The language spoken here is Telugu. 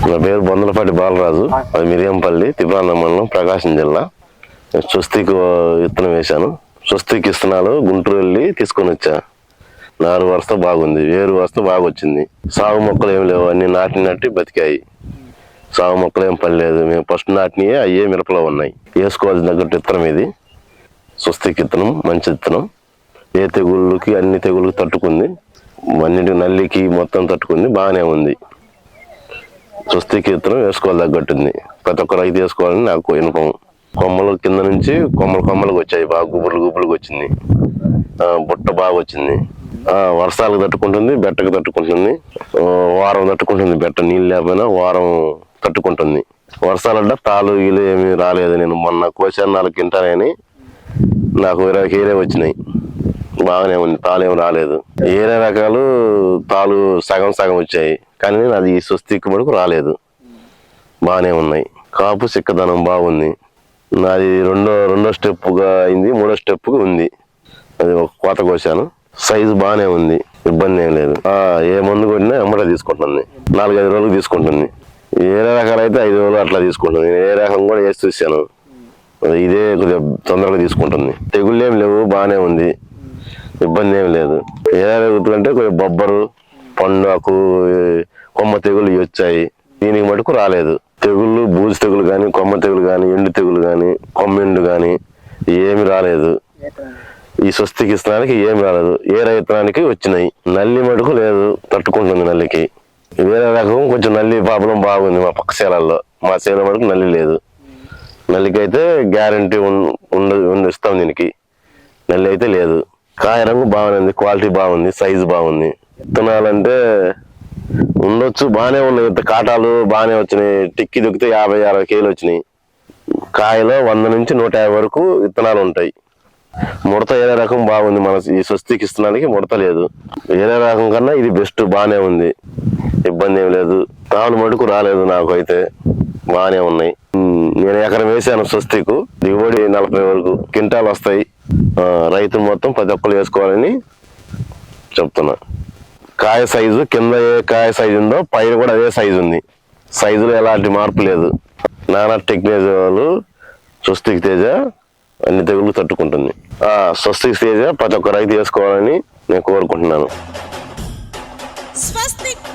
నా పేరు బొందలపాటి బాలరాజు, అది మిరియంపల్లి, తిరువనంతపురం మండలం, ప్రకాశం జిల్లా. స్వస్తిక్ విత్తనం వేశాను. స్వస్తిక్ విత్తనాలు గుంటూరు వెళ్ళి తీసుకొని వచ్చా. నారు వరుస బాగుంది, వేరు వరుస బాగా వచ్చింది. సాగు మొక్కలు ఏమి లేవు, అన్ని నాటి బతికాయి. సాగు మొక్కలు ఏం పడలేదు. మేము ఫస్ట్ నాటినయే అయ్యే మిరపలో ఉన్నాయి. వేసుకోవాల్సిన తగ్గట్టు విత్తనం ఇది. స్వస్తిక్ విత్తనం మంచి విత్తనం. ఏ తెగుళ్ళకి అన్ని తెగుళ్ళకి తట్టుకుంది, అన్నిటి నల్లికి మొత్తం తట్టుకుంది, బాగానే ఉంది. స్వస్తిక్ విత్తనం వేసుకోవాలి తగ్గట్టుంది. ప్రతి ఒక్క రైతు వేసుకోవాలని నాకు వినపం. కొమ్మలు కింద నుంచి కొమ్మలకు వచ్చాయి, బాగా గుబులుకి వచ్చింది. బుట్ట బాగా వచ్చింది. వర్షాలకు తట్టుకుంటుంది, బెట్టకు తట్టుకుంటుంది, వారం తట్టుకుంటుంది. బెట్ట నీళ్ళు లేకపోయినా వారం తట్టుకుంటుంది. వర్షాలంటే తాలు గీలు ఏమి రాలేదు. నేను మొన్న కోసాను 4 క్వింటాలని, నాకు 20 కేలే వచ్చినాయి. బాగానే ఉంది, తాలు ఏమి రాలేదు. ఏరే రకాలు తాలు సగం వచ్చాయి, కానీ అది స్వస్తిక్ మటుకు రాలేదు. బాగానే ఉన్నాయి. కాపు చిక్కదనం బాగుంది. నాది రెండో స్టెప్గా అయింది, 3వ స్టెప్గా ఉంది. అది ఒక కోత కోసాను. సైజు బాగానే ఉంది, ఇబ్బంది ఏం లేదు. ఏ మందు కొట్టినా ఎమ్మట తీసుకుంటుంది, 4-5 రోజులకు తీసుకుంటుంది. ఏరే రకాలు అయితే 5 రోజులు అట్లా తీసుకుంటుంది. నేను ఏ రకం కూడా వేసి చూశాను, ఇదే కొద్దిగా తొందరగా తీసుకుంటుంది. తెగుళ్ళు ఏం లేవు, బాగానే ఉంది, ఇబ్బంది ఏం లేదు. ఏ అంటే కొద్దిగా బొబ్బరు, పండుగకు, కొమ్మ తెగులు వచ్చాయి. దీనికి మటుకు రాలేదు. తెగుళ్ళు బూజు తెగులు కానీ, కొమ్మ తెగులు కానీ, ఎండు తెగులు కానీ, కొమ్మెండు కానీ ఏమి రాలేదు. ఈ స్వస్తిక్ విత్తనానికి ఏమి రాలేదు. ఏరే విత్తనానికి వచ్చినాయి. నల్లి మటుకు లేదు, తట్టుకుంటుంది నల్లికి. వేరే రకం కొంచెం నల్లి ప్రాబ్లం బాగుంది మా పక్క చేలల్లో. మా చేల మటుకు నల్లి లేదు. నల్లికి అయితే గ్యారంటీ ఇస్తాం. దీనికి నల్లి అయితే లేదు. కాయ రంగు బాగుంది, క్వాలిటీ బాగుంది, సైజు బాగుంది. విత్తనాలంటే ఉండొచ్చు, బాగానే ఉన్నాయి. కాటాలు బాగానే వచ్చినాయి. టిక్కి దుక్కితే 50-60 కేలు వచ్చినాయి. కాయలో 100 నుంచి 150 వరకు విత్తనాలు ఉంటాయి. ముడత ఏరే రకం బాగుంది. మన ఈ స్వస్తిక్ విత్తనానికి ముడత లేదు. ఏరే రకం కన్నా ఇది బెస్ట్, బాగానే ఉంది, ఇబ్బంది ఏమి లేదు. తాను మటుకు రాలేదు. నాకు అయితే బాగానే ఉన్నాయి. నేను ఎకరం వేసాను స్వస్తిక్. దిగుబడి 40 వరకు క్వింటాలు వస్తాయి. రైతులు మొత్తం ప్రతి ఒక్కరు వేసుకోవాలని చెప్తున్నా. కాయ సైజు కింద ఏ కాయ సైజు ఉందో పైన కూడా అదే సైజు ఉంది. సైజులో ఎలాంటి మార్పు లేదు. నానా టెక్నాలజీ వాళ్ళు స్వస్తిక్ తేజ అన్ని తెగులు తట్టుకుంటుంది. స్వస్తిక్ తేజ ప్రతి ఒక్క రైతు వేసుకోవాలని నేను కోరుకుంటున్నాను. స్వస్తిక్